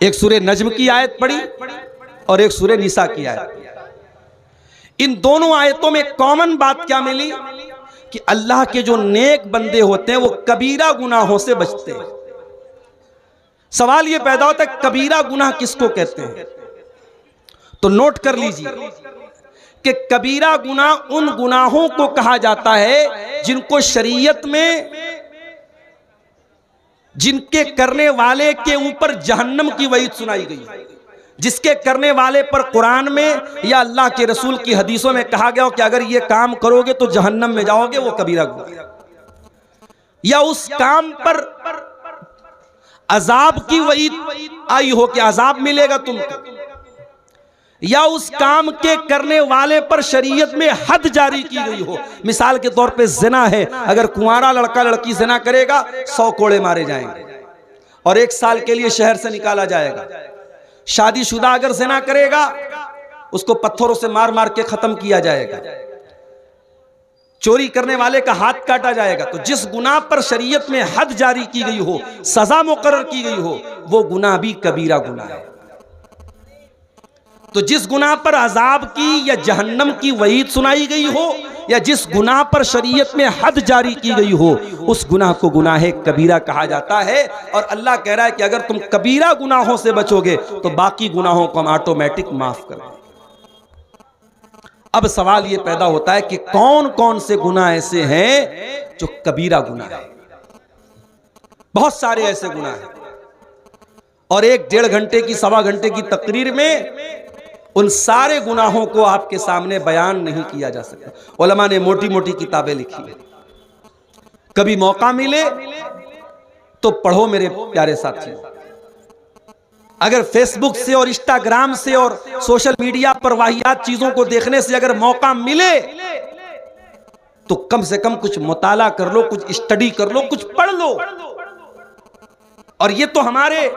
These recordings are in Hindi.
एक सूरह नज्म की आयत पढ़ी और एक सूरह निसा की आयत। इन दोनों आयतों में कॉमन बात क्या मिली कि अल्लाह के जो नेक बंदे होते हैं वो कबीरा गुनाहों से बचते हैं। सवाल ये पैदा होता है कबीरा गुनाह किसको कहते हैं? तो नोट कर लीजिए कि कबीरा गुनाह उन गुनाहों को कहा जाता है जिनको शरीयत में, जिनके करने वाले के ऊपर जहन्नम की वईद सुनाई गई, जिसके करने वाले पर कुरान में या अल्लाह के रसूल की हदीसों में कहा गया हो कि अगर ये काम करोगे तो जहन्नम में जाओगे, वो कबीरा गुनाह। या उस काम पर अजाब की वईद आई हो कि अजाब मिलेगा तुमको, या उस काम के करने वाले पर शरीयत में हद जारी की गई हो। मिसाल के तौर पे जिना है, अगर कुंवारा लड़का लड़की जिना करेगा 100 कोड़े मारे जाएंगे और 1 साल के लिए शहर से निकाला जाएगा। शादीशुदा अगर जिना करेगा उसको पत्थरों से मार मार के खत्म किया जाएगा। चोरी करने वाले का हाथ काटा जाएगा। तो जिस गुनाह पर शरीयत में हद जारी की गई हो, सजा मुकर्रर की गई हो, वो गुनाह भी कबीरा गुनाह है। तो जिस गुनाह पर अजाब की या जहन्नम की वईद सुनाई गई हो, या जिस गुनाह पर शरीयत में हद जारी की गई हो, उस गुनाह को गुनाह कबीरा कहा जाता है। और अल्लाह कह रहा है कि अगर तुम कबीरा गुनाहों से बचोगे तो बाकी गुनाहों को हम ऑटोमेटिक माफ कर देंगे। अब सवाल यह पैदा होता है कि कौन कौन से गुनाह ऐसे हैं जो कबीरा गुनाह है? बहुत सारे ऐसे गुनाह हैं और 1-1.5 घंटे की, 1.25 घंटे की तकरीर में उन सारे गुनाहों को आपके सामने बयान नहीं किया जा सकता। उलमा ने मोटी मोटी किताबें लिखी है। कभी मौका मिले तो पढ़ो मेरे प्यारे साथी। अगर फेसबुक से और इंस्टाग्राम से और सोशल मीडिया पर वाहियात चीजों को देखने से अगर मौका मिले तो कम से कम कुछ मुताला कर लो, कुछ स्टडी कर लो, कुछ पढ़ लो। और ये तो हमारे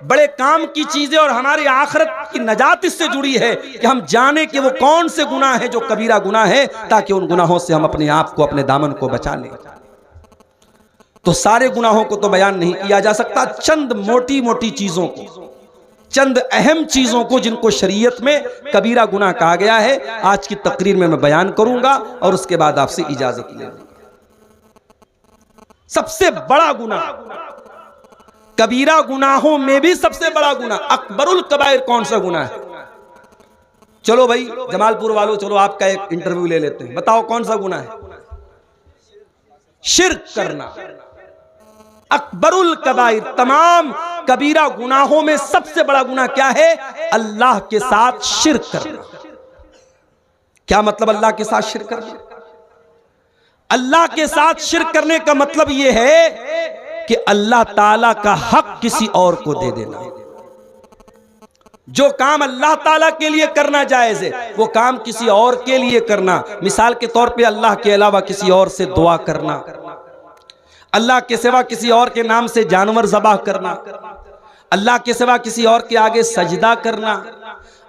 बड़े काम की चीजें और हमारी आखिरत की नजात इससे जुड़ी है कि हम जाने कि वो कौन से गुनाह हैं जो कबीरा गुनाह है, ताकि उन गुनाहों से हम अपने आप को, अपने दामन को बचा लें। तो सारे गुनाहों को तो बयान नहीं किया जा सकता, चंद मोटी मोटी चीजों को, चंद अहम चीजों को जिनको शरीयत में कबीरा गुनाह कहा गया है, आज की तकरीर में मैं बयान करूंगा और उसके बाद आपसे इजाजत ले लूंगा। सबसे बड़ा गुनाह, कबीरा गुनाहों में भी सबसे बड़ा गुनाह, अकबरुल कबाइर कौन सा गुनाह है? चलो भाई जमालपुर वालों, चलो आपका एक इंटरव्यू ले लेते हैं। बताओ कौन सा गुनाह है? शिर्क करना। अकबरुल कबाइर, तमाम कबीरा गुनाहों में सबसे बड़ा गुनाह क्या है? अल्लाह के साथ शिर्क करना। क्या मतलब अल्लाह के साथ शिर्क करना? अल्लाह के साथ शिर्क करने का मतलब यह है कि अल्लाह ताला का हक किसी और को दे देना। जो काम अल्लाह ताला के लिए करना जायज है, वो काम किसी और के लिए करना। मिसाल के तौर पे अल्लाह के अलावा किसी और से दुआ करना, अल्लाह के सिवा किसी और के नाम से जानवर ज़बाह करना, अल्लाह के सिवा किसी और के आगे सजदा करना,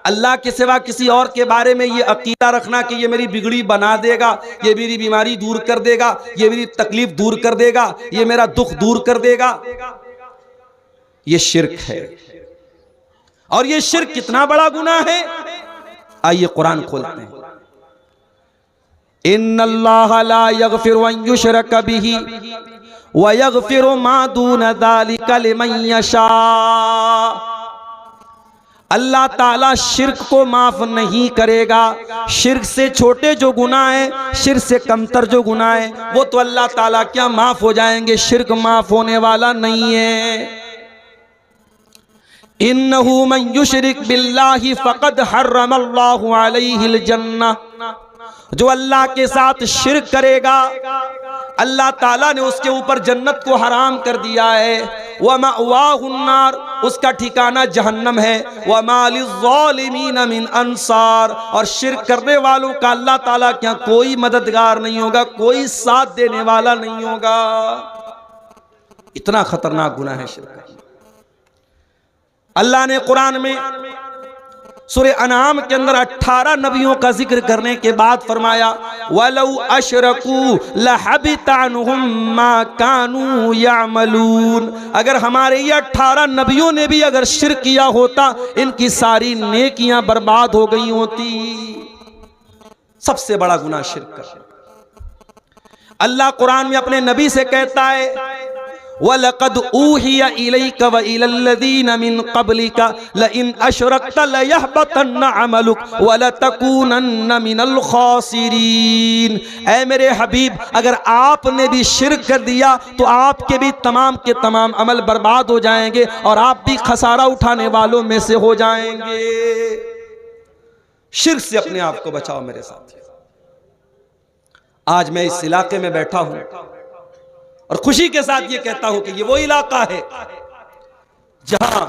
अल्लाह के सिवा किसी और के बारे में ये अकीदा रखना कि ये मेरी बिगड़ी बना देगा, ये मेरी बीमारी दूर कर देगा, ये मेरी तकलीफ दूर कर देगा, ये मेरा दुख दूर कर देगा। ये शिर्क है। और ये शिर्क कितना बड़ा गुनाह है? आइए कुरान खोलते हैं। इन्नल्लाह ला यगफिरु अन युशरक बिही व यगफिरु मा दून ज़ालिका लिमन यशा। अल्लाह ताला शिर्क को माफ नहीं करेगा। शिर्क से छोटे जो गुनाह हैं, शिर्क से कमतर जो गुनाह हैं, वो तो अल्लाह ताला क्या माफ हो जाएंगे, शिर्क माफ होने वाला नहीं है। इन्नहु मन युशरिक बिल्लाहि फक़द हर्रमल्लाहु अलैहिल जन्नह। जो अल्लाह के साथ शिर्क करेगा, अल्लाह ताला ने उसके ऊपर जन्नत को हराम कर दिया है। व मअवाहुन्नार, उसका ठिकाना जहन्नम है। व मा लिज़्ज़ालिमीन मिन अंसार, और शिर्क करने वालों का अल्लाह ताला क्या कोई मददगार नहीं होगा, कोई साथ देने वाला नहीं होगा। इतना खतरनाक गुनाह है शिर्क। अल्लाह ने कुरान में सूरह अनाम के अंदर 18 नबियों का जिक्र करने के बाद फरमाया वलौ अशरकू लहबिता अन्हुम मा कानू यामलून, अगर हमारे ये 18 नबियों ने भी अगर शिर्क किया होता इनकी सारी नेकियां बर्बाद हो गई होती। सबसे बड़ा गुनाह शिर्क करना। अल्लाह कुरान में अपने नबी से कहता है वलक़द ऊहिया इलैका व इलल्लज़ीना मिन क़ब्लिका लइन अशरकत लयहबतन्न अमलुक वलतकूनन्न मिनल ख़ासिरीन। ऐ मेरे हबीब, अगर आपने भी शिर्क कर दिया तो आपके भी तमाम के तमाम अमल बर्बाद हो जाएंगे और आप भी खसारा उठाने वालों में से हो जाएंगे। शिर्क से अपने आप को बचाओ मेरे साथ। आज मैं इस इलाके में बैठा हूं और खुशी के साथ ये कहता हूं कि ये वो इलाका है जहां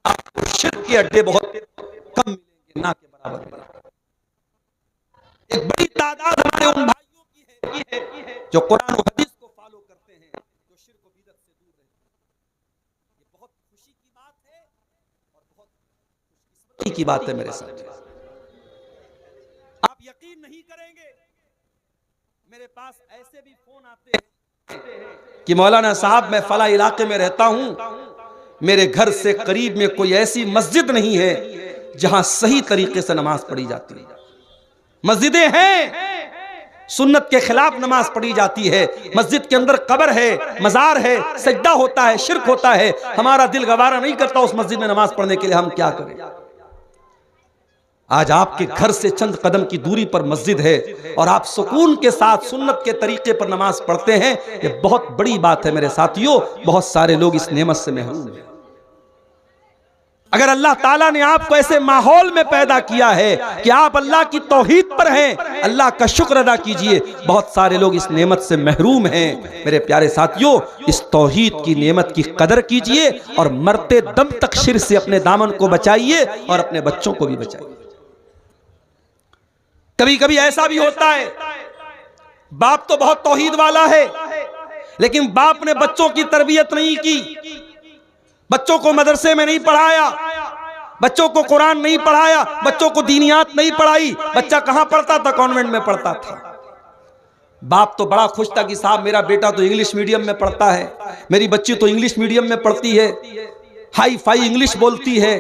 आपको शिर्क के अड्डे बहुत कम मिलेंगे, ना के बराबर मिलेंगे। एक बड़ी तादाद हमारे उन भाइयों की है जो कुरान और हदीस को फॉलो करते हैं, जो शिर्क और बिदअत से दूर रहते हैं। ये बहुत खुशी की बात है और बहुत खुशकिस्मती की बात है मेरे साथ। आप यकीन नहीं करेंगे, मेरे पास ऐसे भी फोन आते हैं कि मौलाना साहब मैं फला इलाके में रहता हूं, मेरे घर से करीब में कोई ऐसी मस्जिद नहीं है जहां सही तरीके से नमाज पढ़ी जाती है। मस्जिदें हैं, सुन्नत के खिलाफ नमाज पढ़ी जाती है, मस्जिद के अंदर कब्र है, मजार है, सजदा होता है, शिर्क होता है। हमारा दिल गवारा नहीं करता उस मस्जिद में नमाज पढ़ने के लिए, हम क्या करें। आज आपके घर से चंद कदम की दूरी पर मस्जिद है और आप सुकून के साथ सुन्नत के तरीके पर नमाज पढ़ते हैं, ये बहुत बड़ी बात है मेरे साथियों। बहुत सारे लोग इस नेमत से महरूम हैं। अगर अल्लाह ताला ने आपको ऐसे माहौल में पैदा किया है कि आप अल्लाह की तौहीद पर हैं, अल्लाह का शुक्र अदा कीजिए। बहुत सारे लोग इस नेमत से महरूम हैं। मेरे प्यारे साथियों, इस तौहीद की नेमत की कदर कीजिए और मरते दम तक शिर्क से अपने दामन को बचाइए और अपने बच्चों को भी बचाइए। कभी कभी ऐसा भी होता है, बाप तो बहुत तौहीद वाला है लेकिन बाप ने बच्चों की तरबियत नहीं की, बच्चों को मदरसे में नहीं पढ़ाया, बच्चों को कुरान नहीं पढ़ाया, बच्चों को दीनियात नहीं पढ़ाई। बच्चा कहां पढ़ता था? कॉन्वेंट में पढ़ता था। बाप तो बड़ा खुश था कि साहब मेरा बेटा तो इंग्लिश मीडियम में पढ़ता है, मेरी बच्ची तो इंग्लिश मीडियम में पढ़ती है, हाई फाई इंग्लिश बोलती है,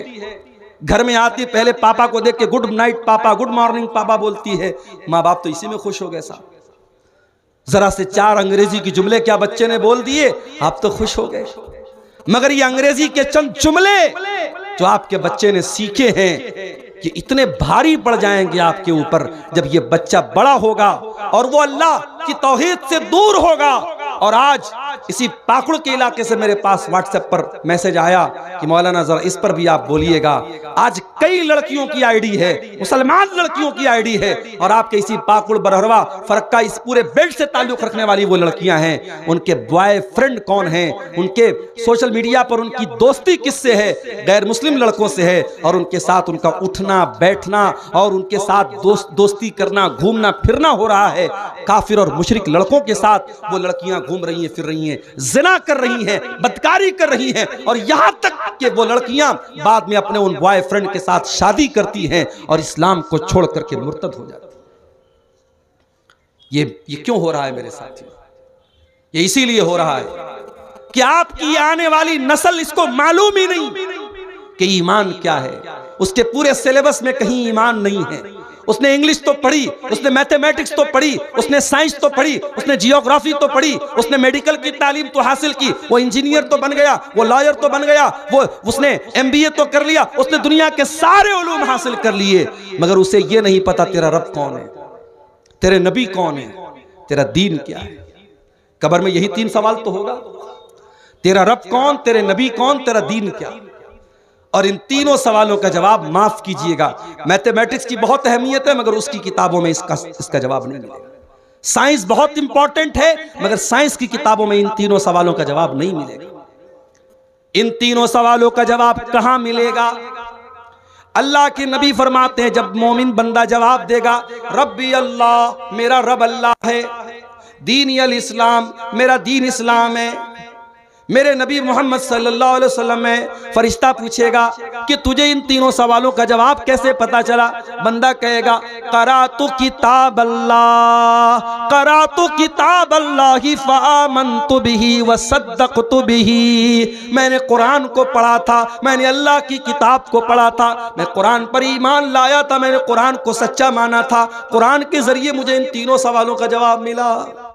घर में आती पहले पापा को देख के गुड नाइट पापा, गुड मॉर्निंग पापा बोलती है। माँ बाप तो इसी में खुश हो गए साहब। जरा से 4 अंग्रेजी के जुमले क्या बच्चे ने बोल दिए, आप तो खुश हो गए। मगर ये अंग्रेजी के चंद जुमले जो आपके बच्चे ने सीखे हैं कि इतने भारी पड़ जाएंगे आपके ऊपर जब ये बच्चा बड़ा होगा और वो अल्लाह की तौहीद से दूर होगा। और आज इसी पाकुड़ के इलाके से मेरे पास व्हाट्सएप पर मैसेज आया कि मौलाना जरा इस पर भी आप बोलिएगा। आज कई लड़कियों की आईडी है, मुसलमान लड़कियों की आईडी है, और आपके इसी पाकुड़ बरहरवा फरक्का इस पूरे बेल्ट से ताल्लुक रखने वाली वो लड़कियां हैं, उनके बॉयफ्रेंड कौन हैं, उनके सोशल मीडिया पर उनकी दोस्ती किससे है, गैर मुस्लिम लड़कों से है, और उनके साथ उनका उठना बैठना और उनके साथ दोस्ती करना, घूमना फिरना हो रहा है। काफिर और मुशरिक लड़कों के साथ वो लड़कियां घूम रही हैं, फिर रही हैं, जिना कर रही हैं, बदकारी कर रही हैं, और यहां तक कि वो लड़कियां बाद में अपने उन बॉयफ्रेंड के साथ शादी करती हैं और इस्लाम को छोड़ करके मुर्तद हो जाती है। ये क्यों हो रहा है मेरे साथियों? ये इसीलिए हो रहा है कि आपकी आने वाली नस्ल इसको मालूम ही नहीं कि ईमान क्या है। उसके पूरे सिलेबस में कहीं ईमान नहीं है। उसने इंग्लिश तो पढ़ी, उसने मैथमेटिक्स तो पढ़ी, उसने साइंस तो पढ़ी, उसने जियोग्राफी तो पढ़ी, उसने मेडिकल की तालीम तो हासिल की, वो इंजीनियर तो बन गया, वो लॉयर तो बन गया, वो उसने MBA तो कर लिया, उसने दुनिया के सारे उलूम हासिल कर लिए, मगर उसे ये नहीं पता तेरा रब कौन है, तेरे नबी कौन है, तेरा दीन क्या है। कब्र में यही 3 सवाल तो होगा, तेरा रब कौन, तेरे नबी कौन, तेरा दीन क्या। और इन तीनों सवालों का जवाब, माफ कीजिएगा, मैथमेटिक्स की बहुत अहमियत है मगर उसकी किताबों में इसका जवाब नहीं मिलेगा। साइंस बहुत इंपॉर्टेंट है मगर साइंस की किताबों में इन तीनों सवालों का जवाब नहीं मिलेगा। इन तीनों सवालों का जवाब कहां मिलेगा? अल्लाह के नबी फरमाते हैं, जब मोमिन बंदा जवाब देगा रब्बी अल्लाह, मेरा रब अल्लाह है, दीन अल इस्लाम, मेरा दीन इस्लाम है, मेरे नबी मोहम्मद सल्लल्लाहु अलैहि वसल्लम में फरिश्ता पूछेगा कि तुझे इन तीनों सवालों का जवाब कैसे पता चला? बंदा कहेगा क़राअतु किताब अल्लाह, क़राअतु किताब अल्लाहि फ़आमनतु बिही व सद्दक़तु बिही। मैंने कुरान को पढ़ा था, मैंने अल्लाह की किताब को पढ़ा था, मैं कुरान पर ईमान लाया था, मैंने कुरान को सच्चा माना था। कुरान के जरिए मुझे इन तीनों सवालों का जवाब मिला।